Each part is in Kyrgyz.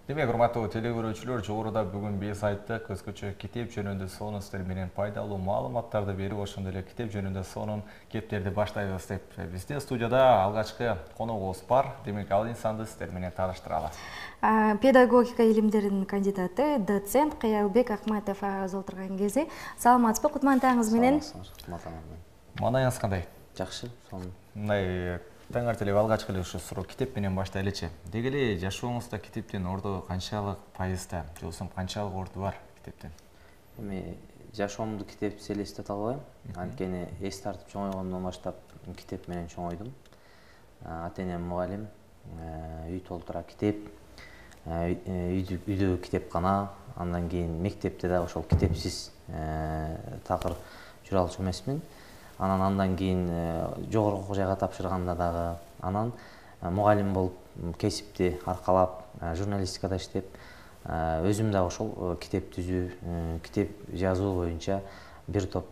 Демек, урматтуу телекөрүүчүлөр, жогоруда бүгүн биз айттык, өзгөчө китеп жөнүндө сонун сиздер менен пайдалуу маалыматтарды берип, ошондой эле китеп жөнүндө сонун кептерди баштайбыз деп. Бизде студияда алгачкы коногубуз бар. Демек, ал инсанды сиздер менен тааныштыралы. Педагогика илимдеринин кандидаты, доцент Кыялбек Акматов агабыз отурган кези. Саламатсызбы, кутман тааңыз менен. Маанайыңыз кандай? Жакшы, сонун. Мындай таңертелеп алгачкы эле ушу суроо китеп менен баштайлычы. Деги эле жашооңузда китептин орду канчалык пайызда, же болбосо канчалык орду бар китептин? Эми жашоомду китепсиз элестете албайм. Анткени эс тартып чоңойгондон баштап китеп менен чоңойдум. Ата-энем мугалим, үй толтура китеп, үйдө китепкана, андан кийин мектепте да ошол китепсиз такыр жүрө алчу эмесмин. Андан кийин жогорку окуу жайга тапшырганда дагы, анан мугалим болуп кесипти аркалап, журналистикада иштеп, өзүм да ошол китеп түзүү, китеп жазуу боюнча бир топ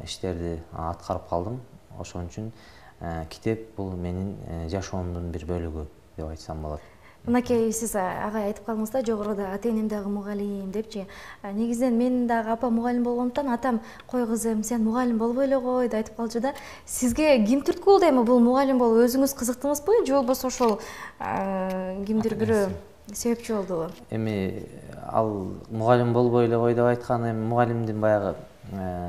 иштерди аткарып калдым. Ошон үчүн китеп бул менин жашоомдун бир бөлүгү деп айтсам болот. Мынакей сиз агай айтып калдыңыз да, жогоруда ата-энем дагы мугалим депчи. Негизинен менин дагы апам мугалим болгондуктан атам кой кызым, сен мугалим болбой эле кой деп айтып калчу да. Сизге ким түрткү болду эми бул мугалим болуп? Өзүңүз кызыктыңызбы же болбосо ошол кимдир бирөө себепчи болдубу? Эми ал мугалим болбой эле кой деп айткан, эми мугалимдин баягы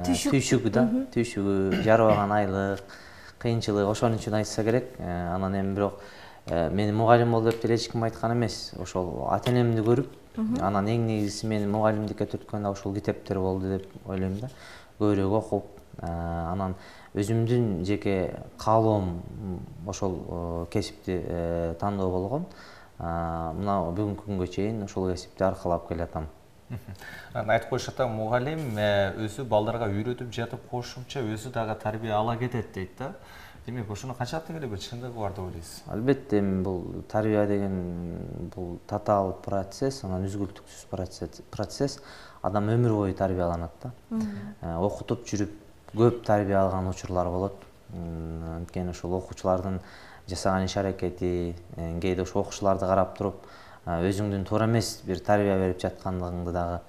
түйшүгү да, түйшүгү, жарыбаган айлык, кыйынчылык, ошон үчүн айтса керек. Анан эми бирок мени мугалим бол деп деле эч ким айткан эмес. Ошол ата-энемди көрүп, анан эң негизгиси мени мугалимдикке түрткөн да ошол китептер болду деп ойлойм да. Көбүрөөк окуп, анан өзүмдүн жеке каалоом ошол кесипти тандоо болгон. Мына бүгүнкү күнгө чейин ошол кесипти аркалап келатам. Айтып коюшат да, мугалим өзү балдарга үйрөтүп жатып кошумча өзү дагы тарбия ала кетет дейт да. Демек, ошону канчалык эле бир чындыгы бар деп ойлойсуз? Албетте, эми бул тарбия деген бул татаал процесс, анан үзгүлтүксүз процесс. Адам өмүр бою тарбияланат да. Окутуп жүрүп көп тарбия алган учурлар болот. Анткени ошол окуучулардын жасаган иш-аракети, кээде ошол окуучуларды карап туруп, өзүңдүн туура эмес бир тарбия берип жаткандыгыңды дагы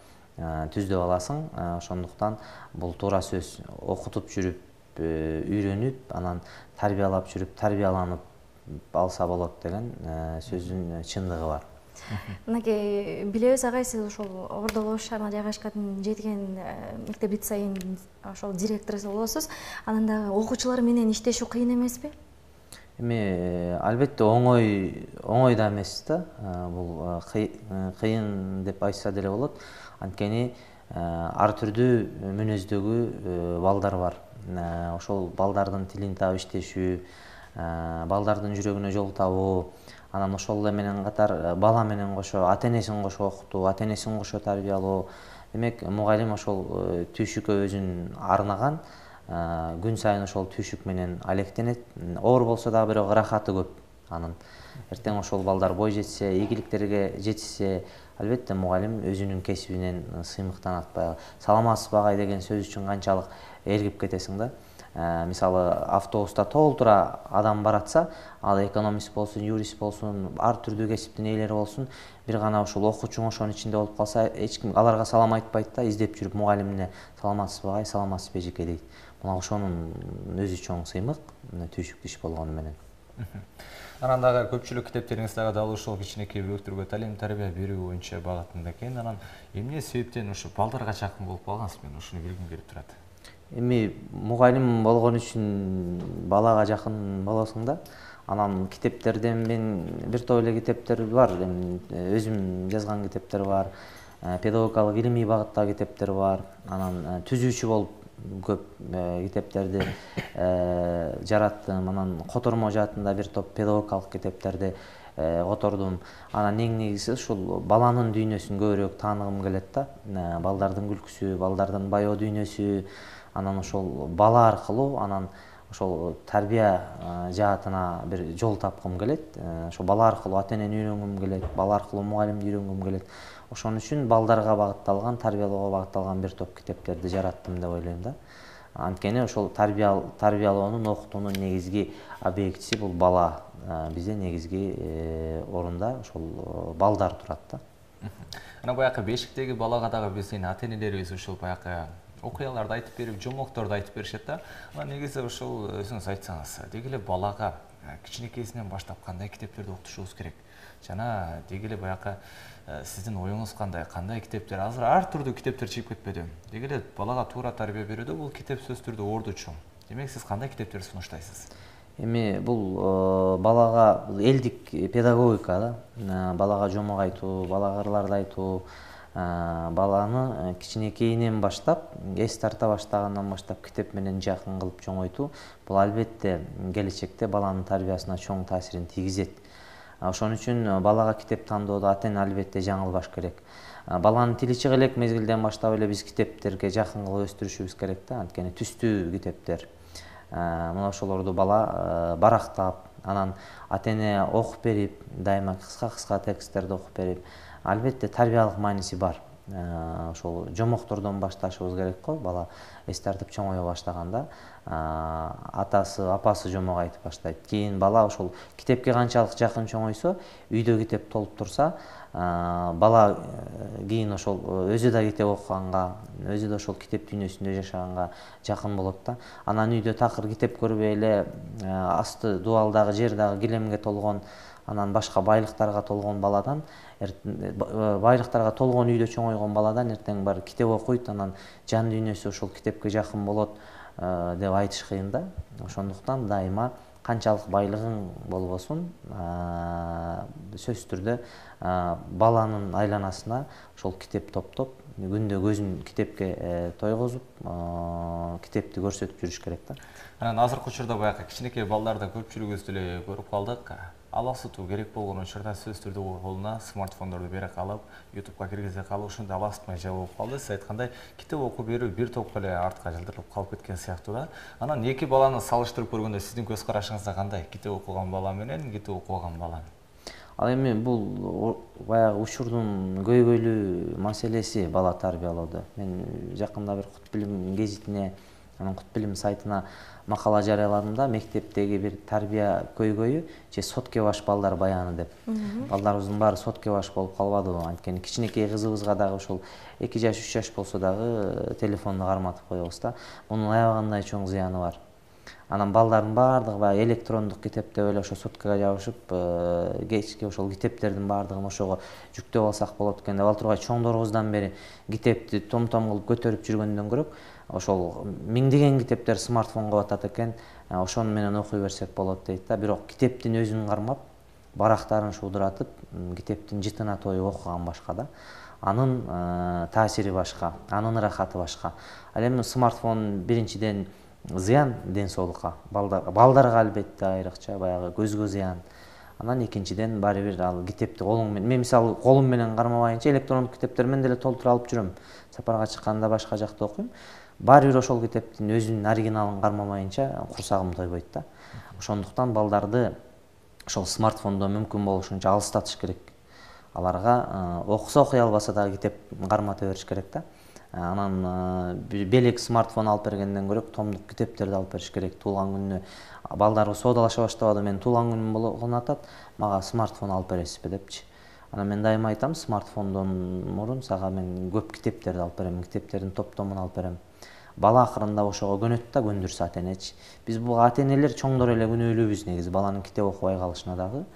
түздөп аласың. Ошондуктан бул туура сөз. Окутуп жүрүп, үйрөнүп, анан тарбиялап жүрүп, тарбияланып алса болот деген сөздүн чындыгы бар. Мынакей билебиз агай, сиз ошол Ордо шаарына жайгашкан жеткен мектеп-лицейин ошол директору болосуз. Анан дагы окуучулар менен иштешүү кыйын эмеспи? Эми албетте оңой да эмес да. Бул кыйын деп айтса деле болот. Анткени ар түрдүү мүнөздөгү балдар бар. Ошол балдардын тилин таап иштешүү, балдардын жүрөгүнө жол табуу, анан ошол менен катар бала менен кошо ата-энесин кошо окутуу, ата-энесин кошо тарбиялоо. Демек, мугалим ошол түйшүккө өзүн арнаган, күн сайын ошол түйшүк менен алектенет. Оор болсо дагы бирок ырахаты көп. Анын эртең ошол балдар бой жетсе, ийгиликтерге жетишсе, албетте мугалим өзүнүн кесибинен сыймыктанат. Баягы саламатсызбы агай деген сөз үчүн канчалык ээргип кетесиң да. Мисалы, автобуста толтура адам баратса, ал экономист болсун, юрист болсун, ар түрдүү кесиптин ээлери болсун, бир гана ошол окуучуң ошонун ичинде болуп калса, эч ким аларга салам айтпайт да, издеп жүрүп мугалимине саламатсызбы агай, саламатсызбы эжеке дейт. Мына ошонун өзү чоң сыймык, түйшүктүү иш болгону менен. Анан дагы көпчүлүк китептериңиз дагы ушул кичинекей бөлүктөргө талим тарбия берүү боюнча багытында экен. Анан эмне себептен ушу балдарга жакын болуп калгансыз? Мен ушуну билгим келип турат. Эми мугалим болгон үчүн балага жакын болосуң да. Анан китептерден мен бир топ эле китептер бар. Өзүм жазган китептер бар. Педагогикалык илимий багыттагы китептер бар. Анан түзүүчү болуп көп китептерди жараттым. Анан котормо жаатында бир топ педагогикалык китептерди котордум. Анан эң негизгиси ушул баланын дүйнөсүн көбүрөөк тааныгым келет да. Балдардын күлкүсү, балдардын баяу дүйнөсү, анан ошол бала аркылуу анан ошол тарбия жаатына бир жол тапкым келет. Ошол бала аркылуу ата-энени үйрөнгүм келет, бала аркылуу мугалимди үйрөнгүм келет. Ошон үчүн балдарга багытталган, тарбиялоого багытталган бир топ китептерди жараттым деп ойлойм да. Анткени ошол тарбиялоонун, окутуунун негизги объектиси бул бала. Бизде негизги орунда ошол балдар турат да. Ана баягы бешиктеги балага дагы биздин ата-энелерибиз ушул баягы окуяларды айтып берип, жомокторду айтып беришет да. Ана негизи ушул өзүңүз айтсаңыз, деги эле балага кичинекейсинен баштап кандай китептерди окутушубуз керек? Жана деги эле баягы сиздин оюңуз кандай китептер? Азыр ар түрдүү китептер чыгып кетпеди. Деги эле балага туура тарбия берүүдө бул китеп сөз түрдө ордучу. Демек сиз кандай китептерди сунуштайсыз? Эми бул балага элдик педагогика да, балага жомок айтуу, балага ырларды айтуу, баланы кичинекейинен баштап, эс тарта баштагандан баштап китеп менен жакын кылып чоңойтуу, бул албетте келечекте баланын тарбиясына чоң таасирин тийгизет. Ошон үчүн балага китеп тандоодо ата-эне албетте жаңылбаш керек. Баланын тили чыга элек мезгилден баштап эле биз китептерге жакын кылып өстүрүшүбүз керек да, анткени түстүү китептер. Мына ошолорду бала барактап, анан ата-эне окуп берип, дайыма кыска тексттерди окуп берип, албетте тарбиялык мааниси бар. Ошол жомоктордон башташыбыз керек го. Бала эс тартып чоңое баштаганда атасы, апасы жомок айтып баштайт. Кийин бала ошол китепке канчалык жакын чоңойсо, үйдө китеп толуп турса, бала кийин ошол өзү да китеп окуганга, өзү да ошол китеп дүйнөсүндө жашаганга жакын болот да. Анан үйдө такыр китеп көрбөй эле асты дубалдагы, жер дагы килемге толгон, анан башка байлыктарга толгон баладан, байлыктарга толгон үйдө чоңойгон баладан эртең бар китеп окуйт, анан жан дүйнөсү ошол китепке жакын болот деп айтыш кыйын да. Ошондуктан дайыма канчалык байлыгың болбосун, сөзсүз түрдө баланын айланасына ошол китеп топтоп, күндө көзүн китепке тойгозуп, китепти көрсөтүп жүрүш керек да. Анан азыркы учурда баягы кичинекей балдарды көпчүлүгүбүз деле көрүп калдык. Аласытуу керек болгон учурда сөзсүз түрдө колуна смартфондорду бере калып, YouTube'га киргизе калып, ошондо аластмай жабылып калды. Сиз айткандай, китеп окуп берүү бир топ эле артка жылдырылып калып кеткен сыяктуу да. Анан эки баланы салыштырып көргөндө сиздин көз карашыңызда кандай? Китеп окуган бала менен китеп окубаган бала. Ал эми бул баягы учурдун көйгөйлүү маселеси бала тарбиялоодо. Мен жакында бир Кут билим гезитине, анан Кут билим сайтына макала жарыяладым да, мектептеги бир тарбия көйгөйү же сотке баш балдар баяны деп. Балдарыбыздын баары сотке баш болуп калбадыбы? Анткени кичинекей кызыбызга дагы ошол 2 жаш, 3 жаш болсо дагы телефонду карматып коебуз да. Мунун аябагандай чоң зыяны бар. Анан балдардын баардыгы баягы электрондук китеп деп эле ошо соткага жабышып, кечки ошол китептердин баардыгын ошого жүктөп алсак болот экен деп, ал тургай чоңдорубуздан бери китепти том-том кылып көтөрүп жүргөндөн көрөк, ошол миңдеген китептер смартфонго батат экен, ошону менен окуй берсек болот дейт да. Бирок китептин өзүн кармап, барактарын шуудуратып, китептин жытына тоюп окуган башка да. Анын таасири башка, анын ырахаты башка. Ал эми смартфон биринчиден зыян ден соолукка, балдарга албетте айрыкча баягы көзгө зыян. Анан экинчиден баары бир ал китепти колуң менен, мен мисалы колум менен кармабайынча электрондук китептер мен деле толтура алып жүрөм. Сапарга чыкканда башка жакта окуйм. Баары бир ошол китептин өзүнүн оригиналын кармабайынча курсагым тойбойт да. Ошондуктан балдарды ошол смартфондон мүмкүн болушунча алыстатыш керек. Аларга окуса окуй албаса дагы китеп кармата бериш керек да. Анан белек смартфон алып бергенден көрөк томдук китептерди алып бериш керек. Туулган күнүнө балдарыбыз соодалаша баштабады, мен туулган күнүм болгон атат, мага смартфон алып бересизби депчи. Анан мен дайыма айтам, смартфондон мурун сага мен көп китептерди алып берем, китептердин топтомун алып берем. Бала акырында ошого көнөт да, көндүрсө ата-энечи. Биз бул ата-энелер чоңдор эле күнөөлүүбүз негизи, баланын китеп окубай калышына дагы,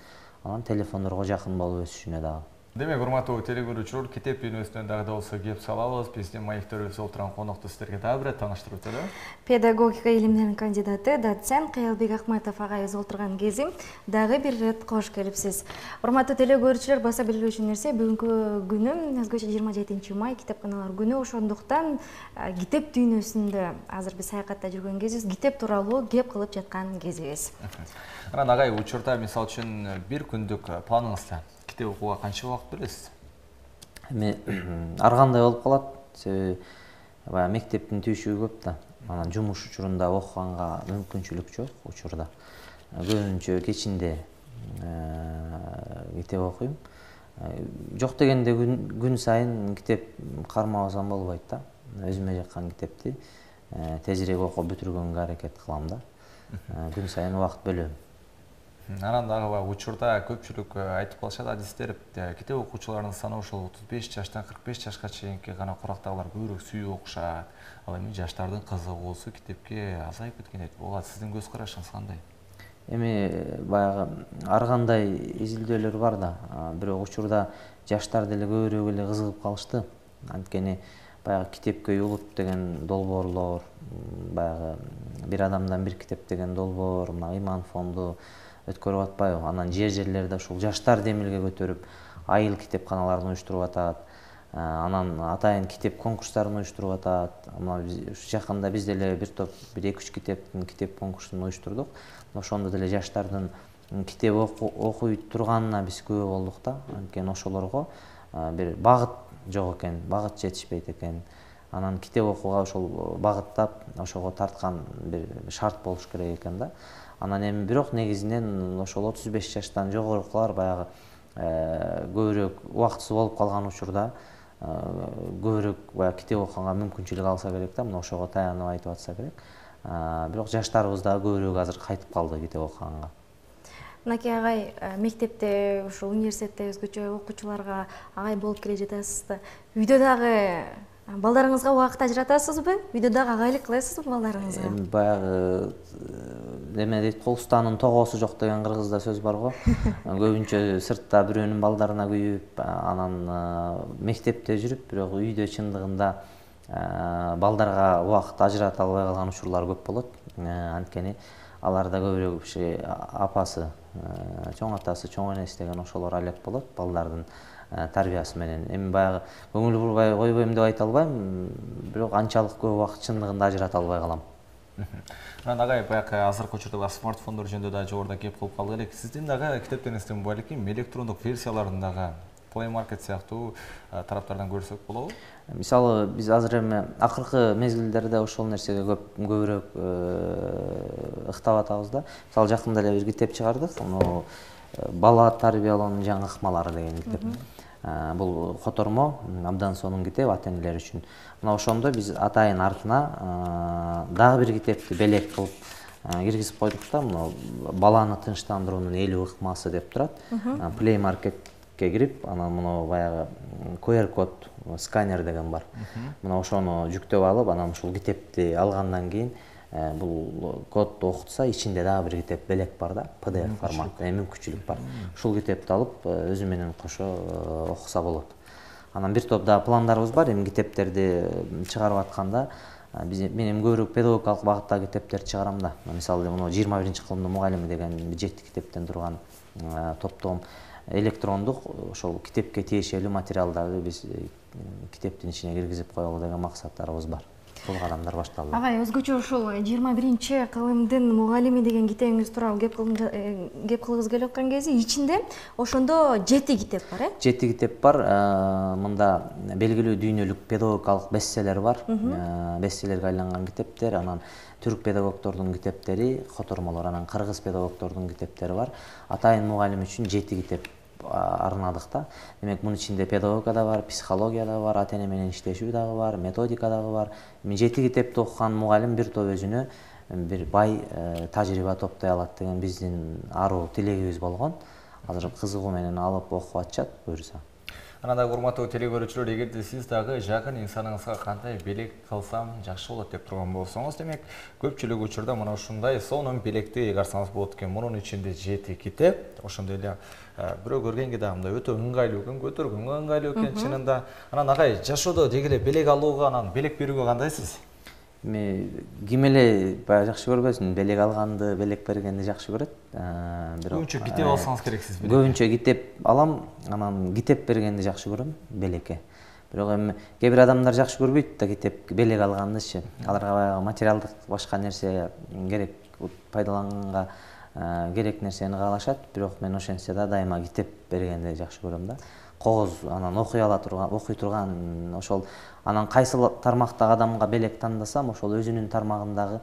анан телефондорго жакын болуп өсүшүнө дагы. Демек, урматтуу телекөрүүчүлөр, китеп дүйнөсүнөн дагы да болсо кеп салабыз. Биздин маектөрүбүздө отурган конокту сиздерге дагы бир тааныштырып өтөлү. Педагогика илимдеринин кандидаты, доцент Кыялбек Акматов агайыбыз отурган кези дагы бир ирет кош келипсиз. Урматтуу телекөрүүчүлөр, баса белгилөөчү нерсе, бүгүнкү күнү өзгөчө 27 май китепканалар күнү. Ошондуктан китеп дүйнөсүндө азыр биз саякатта жүргөн кезибиз, китеп тууралуу кеп кылып жаткан кезибиз. Анан агай, учурда мисалы үчүн бир күндүк планыңызда китеп окууга канча убакыт бөлөсүз? Эми ар кандай болуп калат. Себеби баягы мектептин түйшүгү көп да. Анан жумуш учурунда окуганга мүмкүнчүлүк жок учурда. Көбүнчө кечинде китеп окуйм. Жок дегенде күн сайын китеп кармабасам болбойт да. Өзүмө жаккан китепти тезирээк окуп бүтүргөнгө аракет кылам да. Күн сайын убакыт бөлөм. Анан дагы учурда көпчүлүк айтып калышат адистер, китеп окуучулардын саны ошол 35 жаштан 45 жашка чейинки гана курактагылар көбүрөөк сүйүп окушат. Ал эми жаштардын кызыгуусу китепке азайып кеткен дейт. Буга сиздин көз карашыңыз кандай? Эми баягы ар кандай изилдөөлөр бар да, бирок учурда жаштар деле көбүрөөк эле кызыгып калышты. Анткени баягы китепке улут деген долбоорлор, баягы бир адамдан бир китеп деген долбоор, мына Иман фонду өткөрүп атпайбы? Анан жерлерде ушул жаштар демилге көтөрүп, айыл китепканаларын уюштуруп атат. Анан атайын китеп конкурстарын уюштуруп атат. Мына жакында биз деле бир топ 1-2 китептин китеп конкурсун уюштурдук. Ошондо деле жаштардын китеп окуй турганына биз күбө болдук да. Анткени ошолорго бир багыт жок экен, багыт жетишпейт экен. Анан китеп окууга ошол багыттап, ошого тарткан бир шарт болуш керек экен да. Анан эми бирок негизинен ошол 35 жаштан жогорукулар баягы көбүрөөк убактысы болуп калган учурда көбүрөөк баягы китеп окуганга мүмкүнчүлүк алса керек да, мына ошого таянып айтып атса керек. Бирок жаштарыбыз дагы көбүрөөк азыр кайтып калды китеп окуганга. Мынакей агай, мектепте, ушул университетте өзгөчө окуучуларга агай болуп келе жатасыз да. Үйдө дагы балдарыңызга убакыт ажыратасызбы? Үйдө дагы агайлык кыласызбы балдарыңызга? Баягы эме дейт, кол устанын тогоосу жок деген кыргызда сөз бар го. Көбүнчө сыртта бирөөнүн балдарына күйүп, анан мектепте жүрүп, бирок үйдө чындыгында балдарга убакыт ажырата албай калган учурлар көп болот. Анткени аларда көбүрөөк апасы, чоң атасы, чоң энеси деген ошолор алек болот балдардын тарбиясы менен. Эми баягы көңүл бурбай койбойм деп айта албайм, бирок анчалык көп убакыт чындыгында ажырата албай калам. Анан агай баягы азыркы учурда смартфондор жөнүндө да жогоруда кеп кылып калдык элек. Сиздин дагы китептериңиздин балким электрондук версияларын дагы Play Market сыяктуу тараптардан көрсөк болобу? Мисалы биз азыр эми акыркы мезгилдерде ошол нерсеге көбүрөөк ыктап атабыз да. Мисалы жакында эле бир китеп чыгардык. Бала тарбиялоонун жаңы ыкмалары деген китеп. Бул котормо, абдан сонун китеп ата-энелер үчүн. Мына ошондо биз атайын артына дагы бир китепти белек кылып киргизип койдук да. Мына баланы тынчтандыруунун 50 ыкмасы деп турат. Play Marketке кирип, анан мына баягы QR код сканер деген бар. Мына ошону жүктөп алып, анан ушул китепти алгандан кийин бул кодду окутса, ичинде дагы бир китеп белек бар да, PDF форматта, мүмкүнчүлүк бар. Ушул китепти алып, өзү менен кошо окуса болот. Анан бир топ дагы пландарыбыз бар, эми китептерди чыгарып атканда, мен эми көбүрөөк педагогикалык багыттагы китептерди чыгарам да. Мисалы, мына 21-кылымдын мугалими деген 7 китептен турган топтом электрондук ошол китепке тиешелүү материалдарды биз китептин ичине киргизип коелу деген максаттарыбыз бар. Бул кадамдар башталды. Агай, өзгөчө ушул 21-кылымдын мугалими деген китебиңиз тууралуу кеп кылгыбыз келип аткан кези ичинде ошондо 7 китеп бар, 7 китеп бар. Мында белгилүү дүйнөлүк педагогикалык бестселлер бар. Бестселлерге айланган китептер, анан түрк педагогдордун китептери, котормолор, анан кыргыз педагогдордун китептери бар. Атайын мугалим үчүн 7 китеп арнадык да. Демек, мунун ичинде педагогика да бар, психология да бар, ата-эне менен иштешүү дагы бар, методика дагы бар. 7 китепти окуган мугалим бир топ өзүнө бир бай тажрыйба топтой алат деген биздин аруу тилегибиз болгон. Азыр кызыгуу менен алып окуп атышат, буюрса. Анан дагы урматтуу телекөрүүчүлөр, эгерде сиз дагы жакын инсаныңызга кандай белек кылсам жакшы болот деп турган болсоңуз, демек көпчүлүк учурда мына ушундай сонун белекти ыгарсаңыз болот экен. Мунун ичинде 7 китеп, ошондой эле бирөө көргөнгө да мындай өтө ыңгайлуу экен, көтөргөнгө ыңгайлуу экен чынында. Анан агай, жашоодо деги эле белек алууга, анан белек берүүгө кандайсыз? Ким эле баягы жакшы көрбөсүн, белек алганды, белек бергенди жакшы көрөт. Көбүнчө китеп алсаңыз керексиз белек. Көбүнчө китеп алам, анан китеп бергенди жакшы көрөм белекке. Бирок эми кээ бир адамдар жакшы көрбөйт да китеп белек алгандычы. Аларга баягы материалдык башка нерсе керек, пайдаланганга керек нерсени каалашат. Бирок мен ошентсе да дайыма китеп бергенди жакшы көрөм да. Кооз анан окуй турган ошол анан кайсы тармактагы адамга белек тандасам, ошол өзүнүн тармагындагы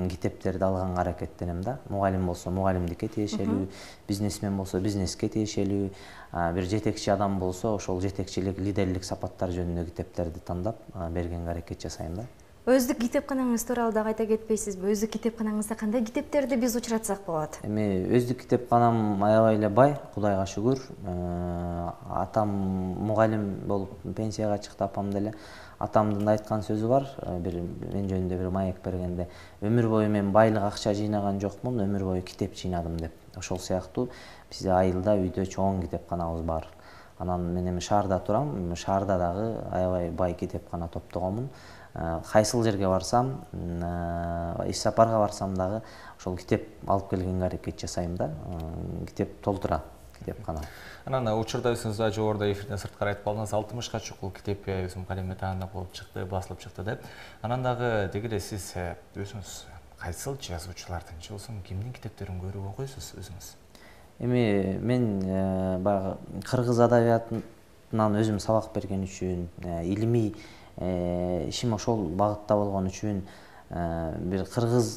китептерди алганга аракеттенем да. Мугалим болсо мугалимдикке тиешелүү, бизнесмен болсо бизнеске тиешелүү, бир жетекчи адам болсо ошол жетекчилик, лидерлик сапаттар жөнүндө китептерди тандап бергенге аракет жасайм да. Өздүк китепканаңыз тууралуу дагы айта кетпейсизби? Өздүк китепканаңызда кандай китептерди биз учуратсак болот? Эми өздүк китепканам аябай эле бай, Кудайга шүгүр. Атам мугалим болуп пенсияга чыкты, апам деле. Атамдын да айткан сөзү бар, бир мен жөнүндө бир маек бергенде. Өмүр бою мен байлык акча жыйнаган жокмун, өмүр бою китеп жыйнадым деп. Ошол сыяктуу бизде айылда үйдө чоң китепканабыз бар. Анан мен эми шаарда турам, шаарда дагы аябай бай китепкана топтогонмун. Кайсыл жерге барсам, иш сапарга барсам дагы ошол китеп алып келгенге аракет жасайм да. Китеп толтура китепкана. Анан учурда өзүңүз жогоруда эфирден сырткары айтып калдыңыз, 60ка чукул китеп өзүм калемге таандап болуп чыкты, басылып чыкты деп. Анан дагы деги эле сиз өзүңүз кайсыл жазуучулардын же болбосо кимдин китептерин көрүп окуйсуз өзүңүз? Эми мен баягы кыргыз адабиятынан өзүм сабак берген үчүн, илимий ишим ошол багытта болгон үчүн бир кыргыз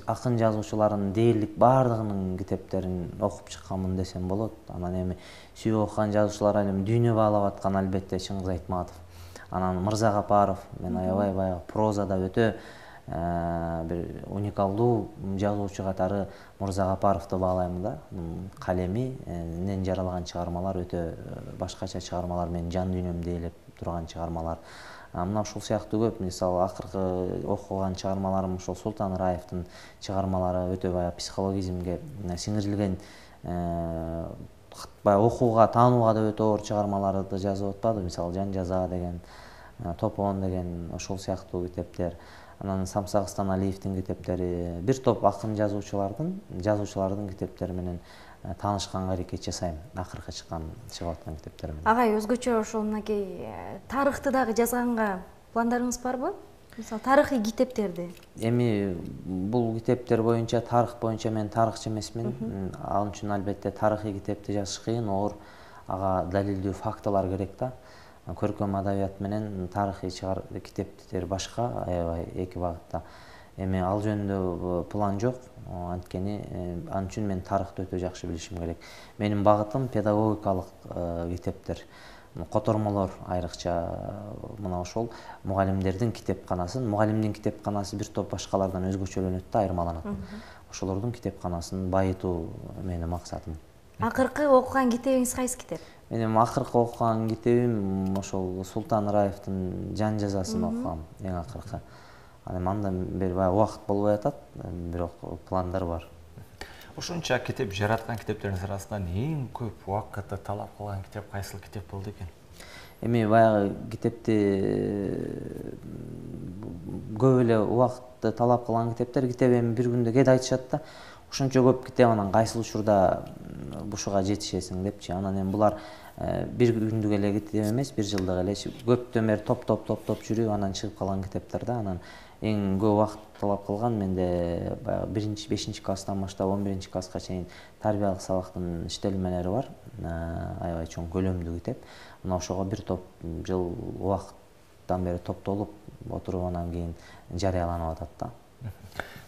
акын жазуучуларынын дээрлик баардыгынын китептерин окуп чыкканмын десем болот. Анан эми сүйүп окуган жазуучулар эми дүйнө баалап аткан албетте Чыңгыз Айтматов. Анан Мырза Капаров, мен аябай баягы прозада өтө бир уникалдуу жазуучу катары Мырза Капаровду баалайм да. Калеминен жаралган чыгармалар өтө башкача чыгармалар, менин жан дүйнөмдү ээлеп турган чыгармалар. Мына ушул сыяктуу көп, мисалы акыркы окуган чыгармаларым ошол Султан Раевдин чыгармалары өтө баягы психологизмге сиңирилген, баягы окууга, таанууга да өтө оор чыгармаларды жазып атпады, мисалы Жан жаза деген, Топон деген, ошол сыяктуу китептер. Анан Самсак Ыстаналиевдин китептери, бир топ акын жазуучулардын китептери менен таанышканга аракет жасайм, акыркы чыгып аткан китептер менен. Агай, өзгөчө ошол мынакей тарыхты дагы жазганга пландарыңыз барбы? Мисалы, тарыхый китептерди. Эми бул китептер боюнча, тарых боюнча мен тарыхчы эмесмин. Ал үчүн албетте тарыхый китепти жазыш кыйын, оор, ага далилдүү фактылар керек да. Көркөм адабият менен тарыхый китептер башка, аябай эки багытта. Эми ал жөнүндө план жок, анткени ал үчүн мен тарыхты өтө жакшы билишим керек. Менин багытым педагогикалык китептер, котормолор айрыкча мына ошол мугалимдердин китепканасын, мугалимдин китепканасы бир топ башкалардан өзгөчөлөнөт да, айырмаланат. Ошолордун китепканасын байытуу менин максатым. Акыркы окуган китебиңиз кайсы китеп? Менин акыркы окуган китебим ошол Султан Раевдин Жан жазасын окугам, эң акыркы. Андан бери баягы убакыт болбой атат, бирок пландар бар. Ошонча китеп жараткан китептериңиз арасынан эң көп убакытты талап кылган китеп кайсыл китеп болду экен? Эми баягы китепти көп эле убакытты талап кылган китептер, эми бир күндө кет айтышат да. Ошончо көп китеп, анан кайсыл учурда бушуга жетишесиң депчи. Анан эми булар бир күндүк эле китеп эмес, бир жылдык эле көптөн бери топ жүрүп анан чыгып калган китептер да. Анан эң көп убакыт талап кылган менде баягы 1-5 класстан баштап 11 класска чейин тарбиялык сабактын иштелмелери бар. Аябай чоң көлөмдүү китеп. Мына ошого бир топ жыл убакыттан бери топтолуп отуруп анан кийин жарыяланып атат да.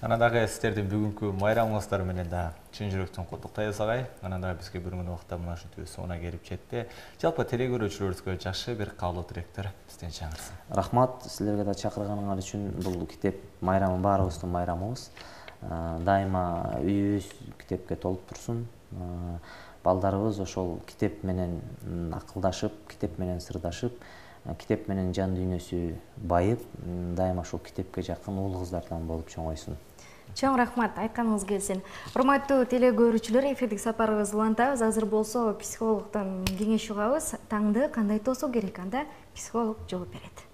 Анан дагы сиздердин бүгүнкү майрамыңыздар менен да чын жүрөктөн куттуктайбыз агай. Анан дагы бизге бөлүнгөн убакытта мына ушинтип соңуна келип жетти. Жалпы телекөрүүчүлөрүбүзгө жакшы бир каалоо тилектер бизден чаңырсын. Рахмат силерге да чакырганыңар үчүн. Бул китеп майрамы баарыбыздын майрамыбыз. Дайыма үйүбүз китепке толуп турсун. Балдарыбыз ошол китеп менен акылдашып, китеп менен сырдашып, китеп менен жан дүйнөсү байып, дайыма ошол китепке жакын уул кыздардан болуп чоңойсун. Чоң рахмат, айтканыңыз келсин. Урматтуу телекөрүүчүлөр, эфирдик сапарыбызды улантабыз. Азыр болсо психологдон кеңеш угабыз. Таңды кандай тосуу керек, анда психолог жооп берет.